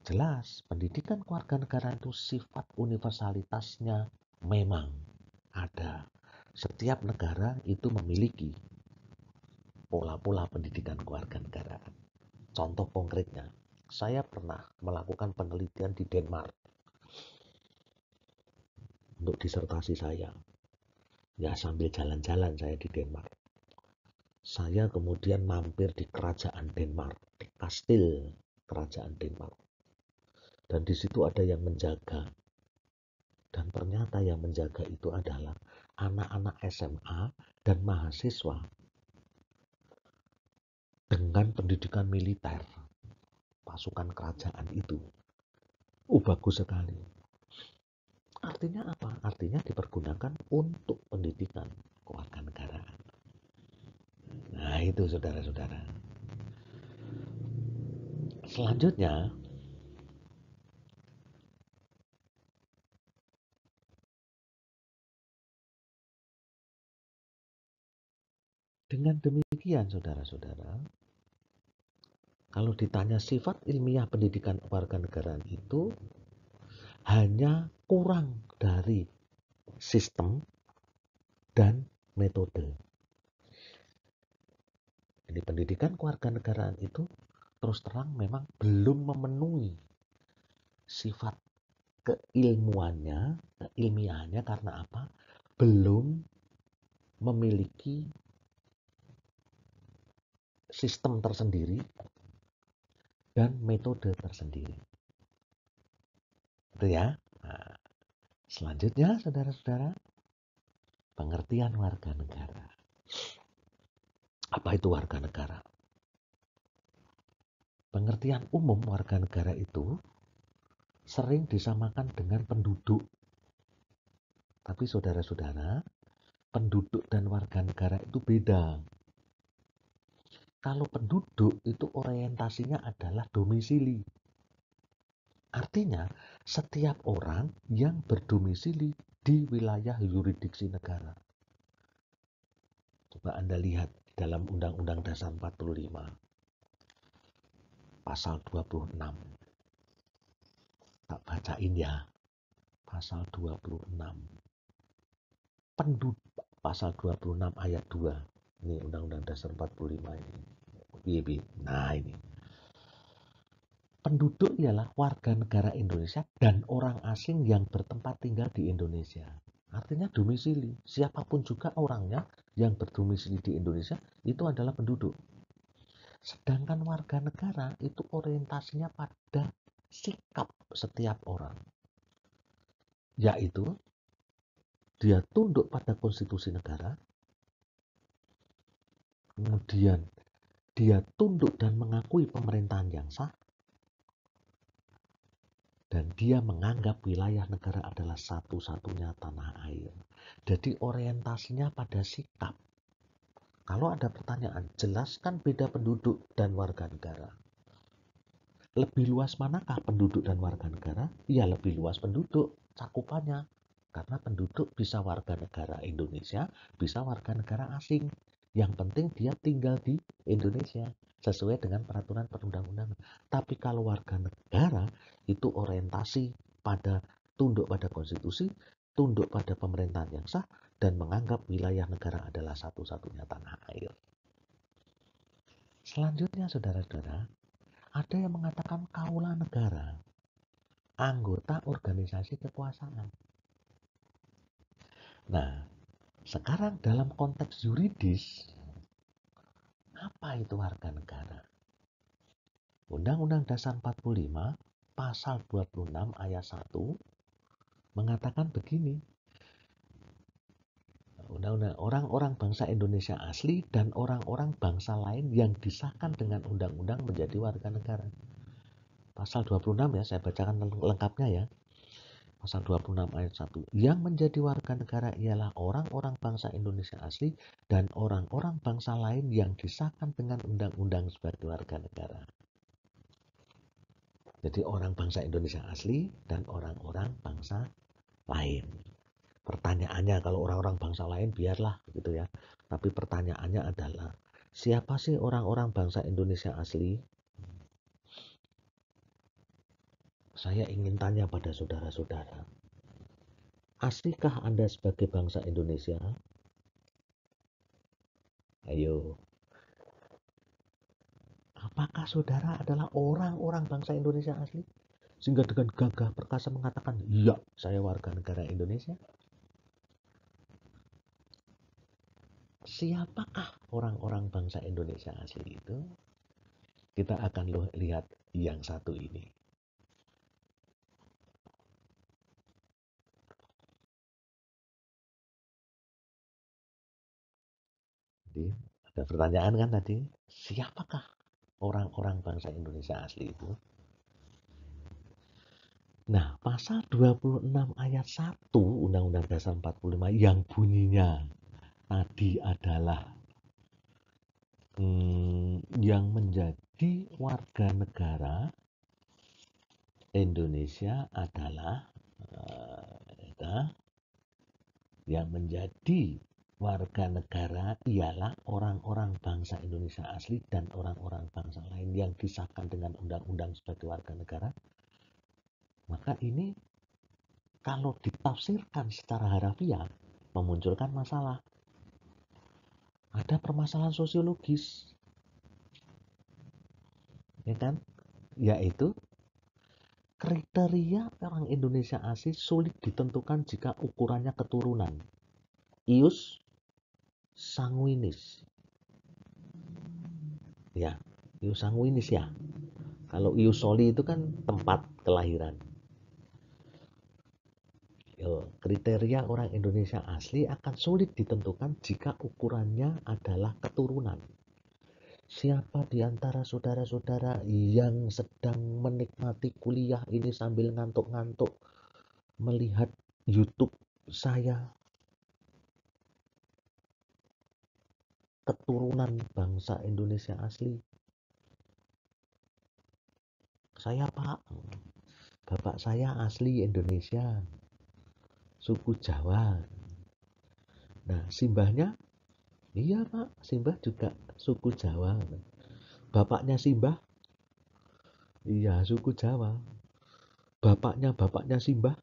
jelas pendidikan kewarganegaraan itu sifat universalitasnya memang ada. Setiap negara itu memiliki pola-pola pendidikan kewarganegaraan. Contoh konkretnya, saya pernah melakukan penelitian di Denmark untuk disertasi saya. Ya, sambil jalan-jalan saya di Denmark. Saya kemudian mampir di kerajaan Denmark, di kastil kerajaan Denmark. Dan di situ ada yang menjaga. Dan ternyata yang menjaga itu adalah anak-anak SMA dan mahasiswa dengan pendidikan militer, pasukan kerajaan itu. Bagus sekali. Artinya apa? Artinya dipergunakan untuk pendidikan kewarganegaraan. Nah, itu saudara-saudara. Selanjutnya, dengan demikian saudara-saudara, kalau ditanya sifat ilmiah pendidikan kewarganegaraan itu hanya kurang dari sistem dan metode. Jadi pendidikan kewarganegaraan itu terus terang memang belum memenuhi sifat keilmiahannya karena apa? Belum memiliki sistem tersendiri dan metode tersendiri. Itu ya. Nah, selanjutnya saudara-saudara, pengertian warga negara. Apa itu warga negara? Pengertian umum warga negara itu sering disamakan dengan penduduk. Tapi saudara-saudara, penduduk dan warga negara itu beda. Kalau penduduk itu orientasinya adalah domisili. Artinya, setiap orang yang berdomisili di wilayah yurisdiksi negara. Coba Anda lihat dalam Undang-Undang Dasar 45, pasal 26. Tak bacain ya, pasal 26. Penduduk, pasal 26 ayat 2. Ini Undang-Undang Dasar 45 ini. Nah ini. Penduduk ialah warga negara Indonesia dan orang asing yang bertempat tinggal di Indonesia. Artinya domisili. Siapapun juga orangnya yang berdomisili di Indonesia itu adalah penduduk. Sedangkan warga negara itu orientasinya pada sikap setiap orang. Yaitu dia tunduk pada konstitusi negara, kemudian dia tunduk dan mengakui pemerintahan yang sah, dan dia menganggap wilayah negara adalah satu-satunya tanah air. Jadi orientasinya pada sikap. Kalau ada pertanyaan, jelaskan beda penduduk dan warga negara. Lebih luas manakah penduduk dan warga negara? Ya lebih luas penduduk cakupannya. Karena penduduk bisa warga negara Indonesia, bisa warga negara asing. Yang penting dia tinggal di Indonesia sesuai dengan peraturan perundang-undangan. Tapi kalau warga negara itu orientasi pada tunduk pada konstitusi, tunduk pada pemerintahan yang sah, dan menganggap wilayah negara adalah satu-satunya tanah air. Selanjutnya saudara-saudara, ada yang mengatakan kaula negara, anggota organisasi kekuasaan. Nah, sekarang dalam konteks yuridis, apa itu warga negara? Undang-Undang Dasar 45 pasal 26 ayat 1 mengatakan begini. undang-undang orang-orang bangsa Indonesia asli dan orang-orang bangsa lain yang disahkan dengan undang-undang menjadi warga negara. Pasal 26 ya, saya bacakan lengkapnya ya. Pasal 26 ayat 1. Yang menjadi warga negara ialah orang-orang bangsa Indonesia asli dan orang-orang bangsa lain yang disahkan dengan undang-undang sebagai warga negara. Jadi orang bangsa Indonesia asli dan orang-orang bangsa lain. Pertanyaannya kalau orang-orang bangsa lain biarlah gitu ya. Tapi pertanyaannya adalah siapa sih orang-orang bangsa Indonesia asli? Saya ingin tanya pada saudara-saudara. Aslikah Anda sebagai bangsa Indonesia? Ayo. Apakah saudara adalah orang-orang bangsa Indonesia asli? Sehingga dengan gagah perkasa mengatakan, iya, saya warga negara Indonesia. Siapakah orang-orang bangsa Indonesia asli itu? Kita akan lihat yang satu ini. Jadi, ada pertanyaan kan tadi, siapakah orang-orang bangsa Indonesia asli itu? Nah, pasal 26 ayat 1 Undang-Undang Dasar 45 yang bunyinya tadi adalah yang menjadi warga negara Indonesia adalah yang menjadi warga negara ialah orang-orang bangsa Indonesia asli dan orang-orang bangsa lain yang disahkan dengan undang-undang sebagai warga negara. Maka ini kalau ditafsirkan secara harafiah memunculkan masalah. Ada permasalahan sosiologis. Ya kan? Yaitu kriteria orang Indonesia asli sulit ditentukan jika ukurannya keturunan. Ius sanguinis. Ya, ius sanguinis ya. Kalau ius soli itu kan tempat kelahiran. Kriteria orang Indonesia asli akan sulit ditentukan jika ukurannya adalah keturunan. Siapa di antara saudara-saudara yang sedang menikmati kuliah ini sambil ngantuk-ngantuk melihat YouTube saya keturunan bangsa Indonesia asli? Saya Pak, bapak saya asli Indonesia, suku Jawa. Nah, simbahnya, iya Pak, simbah juga suku Jawa. Bapaknya simbah, iya suku Jawa. Bapaknya simbah.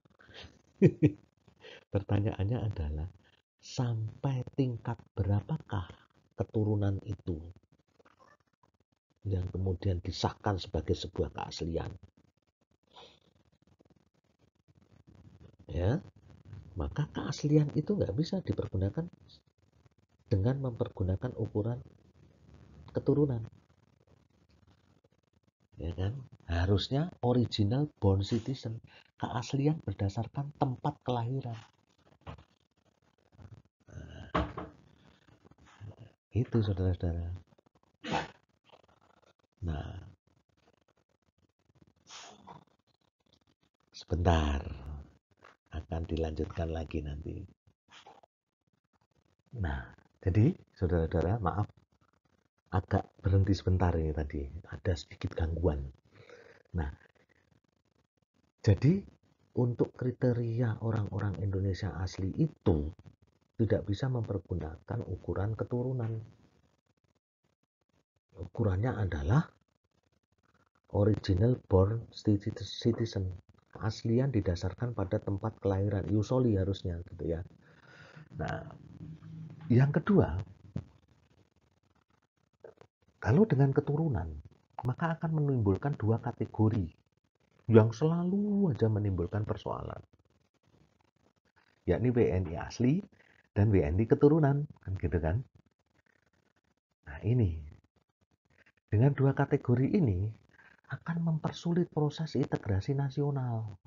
Pertanyaannya adalah, sampai tingkat berapakah keturunan itu yang kemudian disahkan sebagai sebuah keaslian? Ya, maka keaslian itu nggak bisa dipergunakan dengan mempergunakan ukuran keturunan. Ya kan? Harusnya original born citizen, keaslian berdasarkan tempat kelahiran. Itu saudara-saudara. Nah, sebentar akan dilanjutkan lagi nanti. Nah, jadi saudara-saudara, maaf agak berhenti sebentar ini tadi, ada sedikit gangguan. Nah, jadi untuk kriteria orang-orang Indonesia asli itu tidak bisa mempergunakan ukuran keturunan. Ukurannya adalah original born citizen. Keaslian didasarkan pada tempat kelahiran, iusoli harusnya gitu ya. Nah, yang kedua, kalau dengan keturunan, maka akan menimbulkan dua kategori yang selalu aja menimbulkan persoalan, yakni WNI asli dan WNI keturunan, kan gitu kan? Nah ini, dengan dua kategori ini akan mempersulit proses integrasi nasional.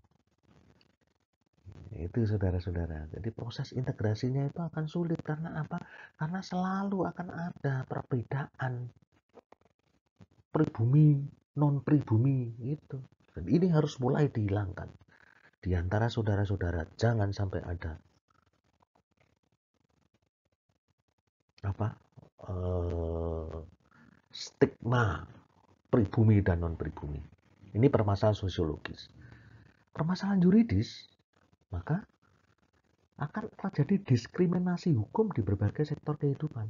Itu saudara-saudara. Jadi proses integrasinya itu akan sulit karena apa? Karena selalu akan ada perbedaan pribumi, non pribumi itu. Dan ini harus mulai dihilangkan di antara saudara-saudara. Jangan sampai ada apa? Stigma pribumi dan non pribumi. Ini permasalahan sosiologis. Permasalahan yuridis, maka akan terjadi diskriminasi hukum di berbagai sektor kehidupan.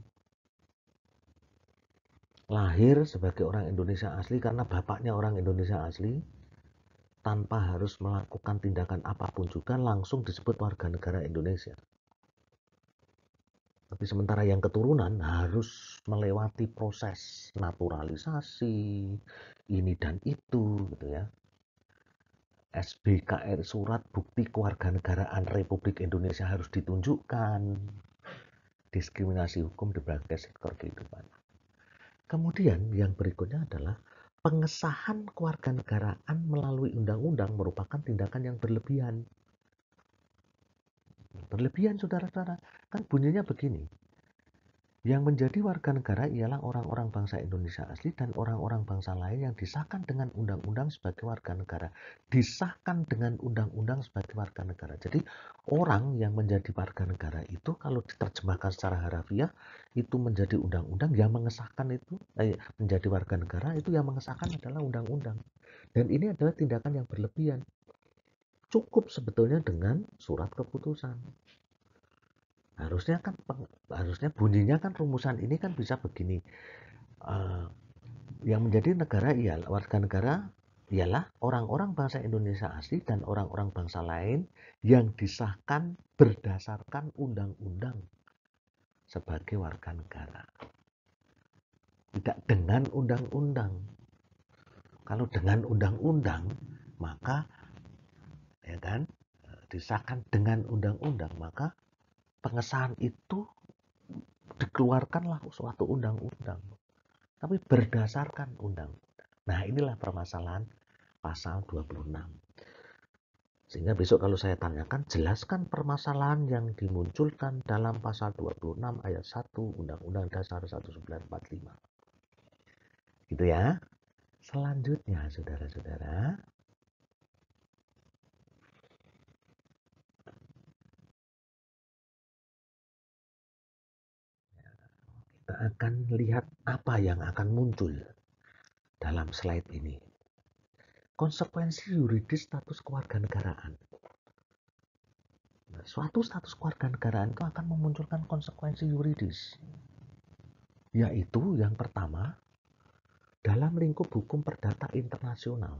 Lahir sebagai orang Indonesia asli karena bapaknya orang Indonesia asli, tanpa harus melakukan tindakan apapun juga langsung disebut warga negara Indonesia. Tapi sementara yang keturunan harus melewati proses naturalisasi, ini dan itu gitu ya. SBKR, surat bukti kewarganegaraan Republik Indonesia harus ditunjukkan. Diskriminasi hukum di berbagai sektor kehidupan. Kemudian yang berikutnya adalah pengesahan kewarganegaraan melalui undang-undang merupakan tindakan yang berlebihan. Berlebihan saudara-saudara, kan bunyinya begini. Yang menjadi warga negara ialah orang-orang bangsa Indonesia asli dan orang-orang bangsa lain yang disahkan dengan undang-undang sebagai warga negara. Disahkan dengan undang-undang sebagai warga negara. Jadi orang yang menjadi warga negara itu kalau diterjemahkan secara harafiah itu menjadi undang-undang, yang mengesahkan itu menjadi warga negara itu yang mengesahkan adalah undang-undang. Dan ini adalah tindakan yang berlebihan. Cukup sebetulnya dengan surat keputusan. Harusnya bunyinya kan rumusan ini kan bisa begini. Yang menjadi negara ialah warga negara ialah orang-orang bangsa Indonesia asli dan orang-orang bangsa lain yang disahkan berdasarkan undang-undang sebagai warga negara. Tidak dengan undang-undang. Kalau dengan undang-undang maka ya kan disahkan dengan undang-undang, maka pengesahan itu dikeluarkanlah suatu undang-undang, tapi berdasarkan undang-undang. Nah, inilah permasalahan pasal 26. Sehingga besok kalau saya tanyakan, jelaskan permasalahan yang dimunculkan dalam pasal 26 ayat 1 Undang-Undang Dasar 1945. Gitu ya. Selanjutnya, saudara-saudara, kita akan lihat apa yang akan muncul dalam slide ini. Konsekuensi yuridis status kewarganegaraan. Nah, suatu status kewarganegaraan itu akan memunculkan konsekuensi yuridis. Yaitu yang pertama, dalam lingkup hukum perdata internasional.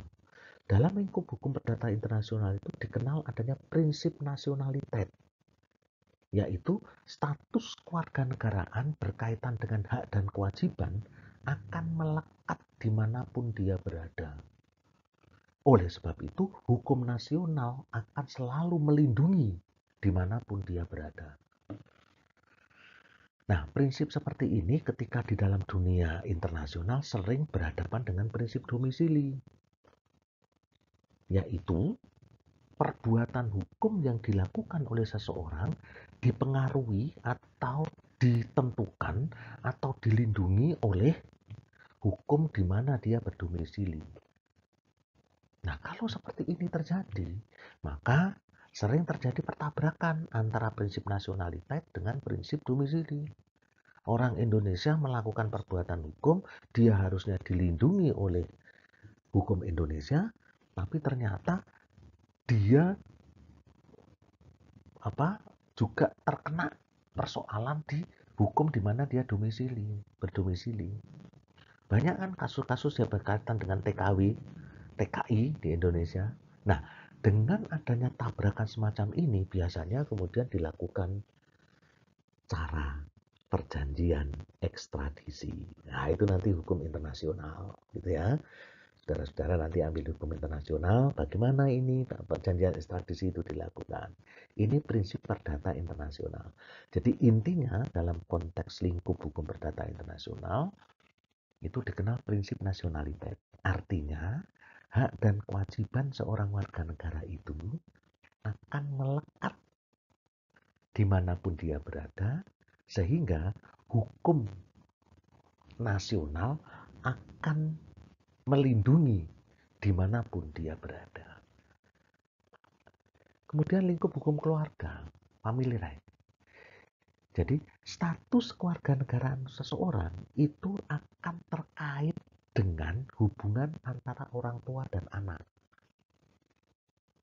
Dalam lingkup hukum perdata internasional itu dikenal adanya prinsip nasionalitas, yaitu status kewarganegaraan berkaitan dengan hak dan kewajiban akan melekat dimanapun dia berada. Oleh sebab itu, hukum nasional akan selalu melindungi dimanapun dia berada. Nah, prinsip seperti ini ketika di dalam dunia internasional sering berhadapan dengan prinsip domisili, yaitu perbuatan hukum yang dilakukan oleh seseorang dipengaruhi atau ditentukan atau dilindungi oleh hukum di mana dia berdomisili. Nah, kalau seperti ini terjadi, maka sering terjadi pertabrakan antara prinsip nasionalitas dengan prinsip domisili. Orang Indonesia melakukan perbuatan hukum, dia harusnya dilindungi oleh hukum Indonesia, tapi ternyata dia juga terkena persoalan di hukum di mana dia berdomisili. Banyak kan kasus-kasus yang berkaitan dengan TKI di Indonesia. Nah, dengan adanya tabrakan semacam ini biasanya kemudian dilakukan cara perjanjian ekstradisi. Nah, itu nanti hukum internasional gitu ya. Saudara-saudara nanti ambil hukum internasional, bagaimana ini perjanjian ekstradisi itu dilakukan. Ini prinsip perdata internasional. Jadi intinya dalam konteks lingkup hukum perdata internasional, itu dikenal prinsip nasionalitas. Artinya, hak dan kewajiban seorang warga negara itu akan melekat dimanapun dia berada, sehingga hukum nasional akan melindungi dimanapun dia berada. Kemudian lingkup hukum keluarga, family right. Jadi status kewarganegaraan seseorang itu akan terkait dengan hubungan antara orang tua dan anak.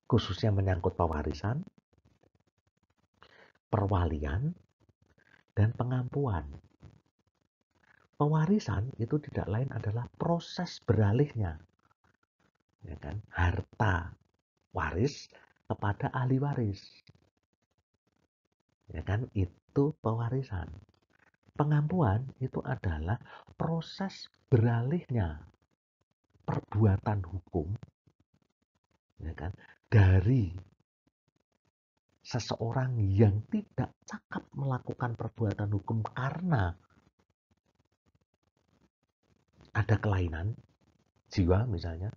Khususnya menyangkut pewarisan, perwalian, dan pengampuan. Pewarisan itu tidak lain adalah proses beralihnya, ya kan, harta waris kepada ahli waris, ya kan, itu pewarisan. Pengampuan itu adalah proses beralihnya perbuatan hukum, ya kan, dari seseorang yang tidak cakap melakukan perbuatan hukum karena ada kelainan jiwa misalnya,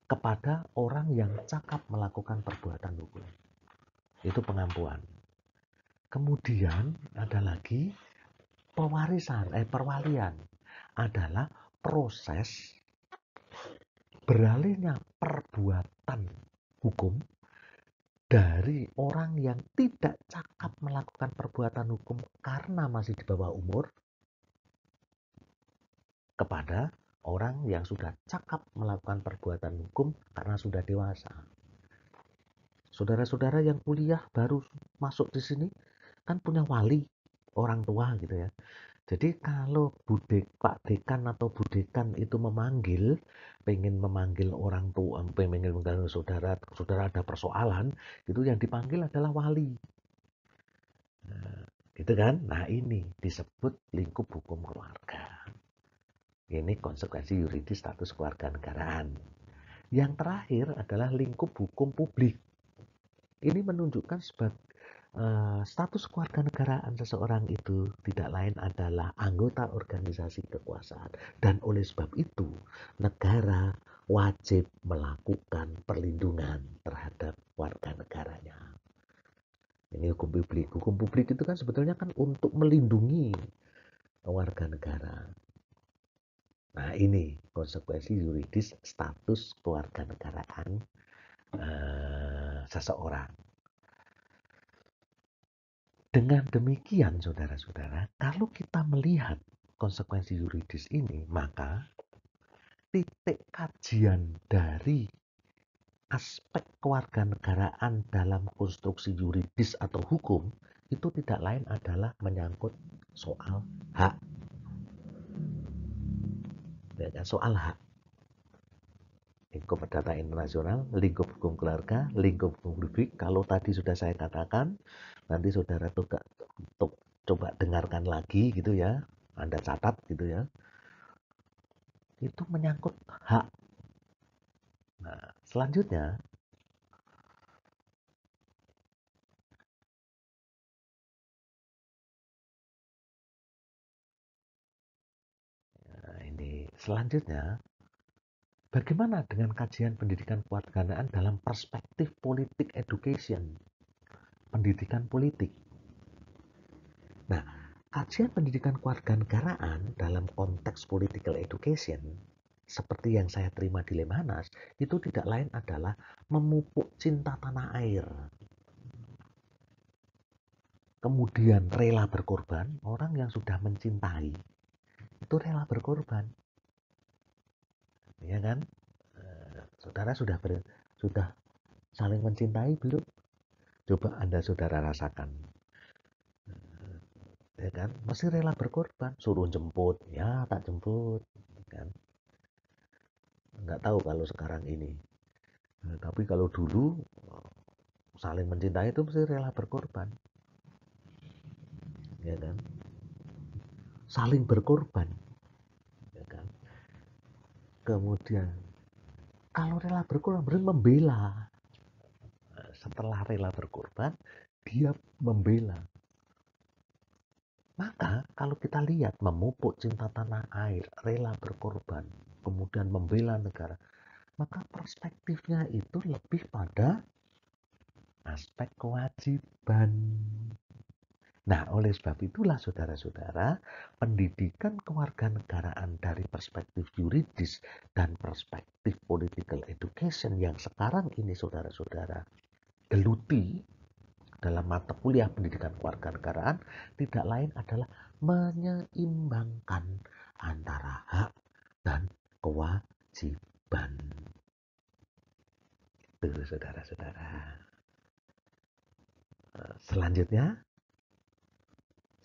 kepada orang yang cakap melakukan perbuatan hukum. Itu pengampuan. Kemudian ada lagi perwalian adalah proses beralihnya perbuatan hukum dari orang yang tidak cakap melakukan perbuatan hukum karena masih di bawah umur kepada orang yang sudah cakap melakukan perbuatan hukum karena sudah dewasa. Saudara-saudara yang kuliah baru masuk di sini kan punya wali, orang tua gitu ya. Jadi kalau Pak Dekan atau Bu Dekan itu pengen memanggil orang tua, pengen memanggil saudara ada persoalan, itu yang dipanggil adalah wali. Nah, gitu kan? Nah ini disebut lingkup hukum keluarga. Ini konsekuensi yuridis status kewarganegaraan. Yang terakhir adalah lingkup hukum publik. Ini menunjukkan status kewarganegaraan seseorang itu tidak lain adalah anggota organisasi kekuasaan. Dan oleh sebab itu, negara wajib melakukan perlindungan terhadap warga negaranya. Ini hukum publik. Hukum publik itu kan sebetulnya kan untuk melindungi warga negara. Nah ini konsekuensi yuridis status kewarganegaraan seseorang. Dengan demikian, saudara-saudara, kalau kita melihat konsekuensi yuridis ini, maka titik kajian dari aspek kewarganegaraan dalam konstruksi yuridis atau hukum itu tidak lain adalah menyangkut soal hak. Soal hak. Lingkup perdata internasional, lingkup hukum keluarga, lingkup hukum publik. Kalau tadi sudah saya katakan, nanti saudara coba dengarkan lagi gitu ya. Anda catat gitu ya. Itu menyangkut hak. Nah, selanjutnya bagaimana dengan kajian pendidikan kewarganegaraan dalam perspektif politik education, pendidikan politik? Nah, kajian pendidikan kewarganegaraan dalam konteks political education, seperti yang saya terima di Lemhanas, itu tidak lain adalah memupuk cinta tanah air. Kemudian rela berkorban, orang yang sudah mencintai, itu rela berkorban. Ya kan? Saudara sudah saling mencintai belum? Coba Anda saudara rasakan. Ya kan? Masih rela berkorban, suruh jemput, ya tak jemput, kan? Nggak tahu kalau sekarang ini. Nah, tapi kalau dulu saling mencintai itu mesti rela berkorban, ya kan? Saling berkorban, ya kan? Kemudian kalau rela berkorban berarti membela. Setelah rela berkorban, dia membela. Maka kalau kita lihat memupuk cinta tanah air, rela berkorban, kemudian membela negara, maka perspektifnya itu lebih pada aspek kewajiban. Nah, oleh sebab itulah saudara-saudara, pendidikan kewarganegaraan dari perspektif yuridis dan perspektif political education yang sekarang ini saudara-saudara geluti dalam mata kuliah pendidikan kewarganegaraan tidak lain adalah menyeimbangkan antara hak dan kewajiban. Itu saudara-saudara. Selanjutnya,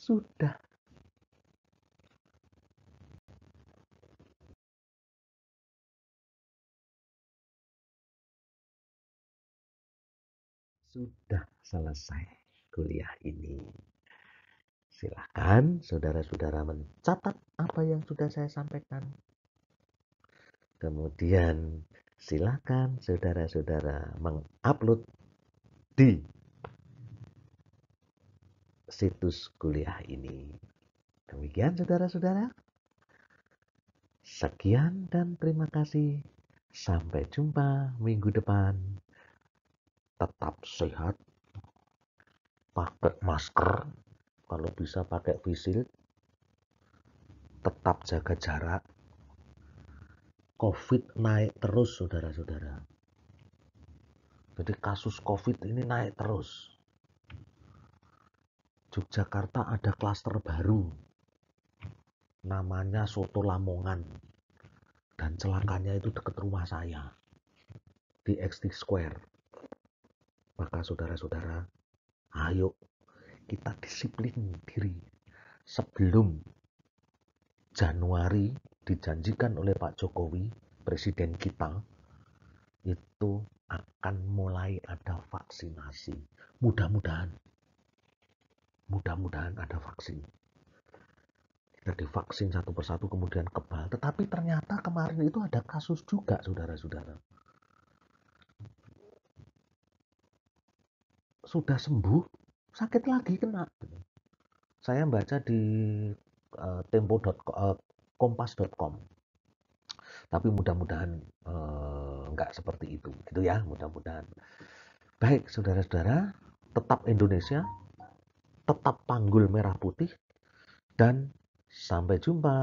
sudah selesai kuliah ini. Silakan saudara-saudara mencatat apa yang sudah saya sampaikan. Kemudian silakan saudara-saudara mengupload di situs kuliah ini. Demikian saudara-saudara. Sekian dan terima kasih. Sampai jumpa minggu depan. Tetap sehat. Pakai masker. Kalau bisa pakai face shield. Tetap jaga jarak. COVID naik terus saudara-saudara. Jadi kasus COVID ini naik terus. Yogyakarta ada klaster baru. Namanya Soto Lamongan. Dan celakanya itu dekat rumah saya. Di XT Square. Maka saudara-saudara, ayo kita disiplin diri. Sebelum Januari dijanjikan oleh Pak Jokowi, presiden kita, itu akan mulai ada vaksinasi. Mudah-mudahan ada vaksin. Kita divaksin satu persatu kemudian kebal. Tetapi ternyata kemarin itu ada kasus juga, saudara-saudara. Sudah sembuh, sakit lagi kena. Saya baca di kompas.com. Tapi mudah-mudahan nggak seperti itu, gitu ya. Mudah-mudahan. Baik, saudara-saudara, tetap Indonesia, tetap panggul merah putih, dan sampai jumpa.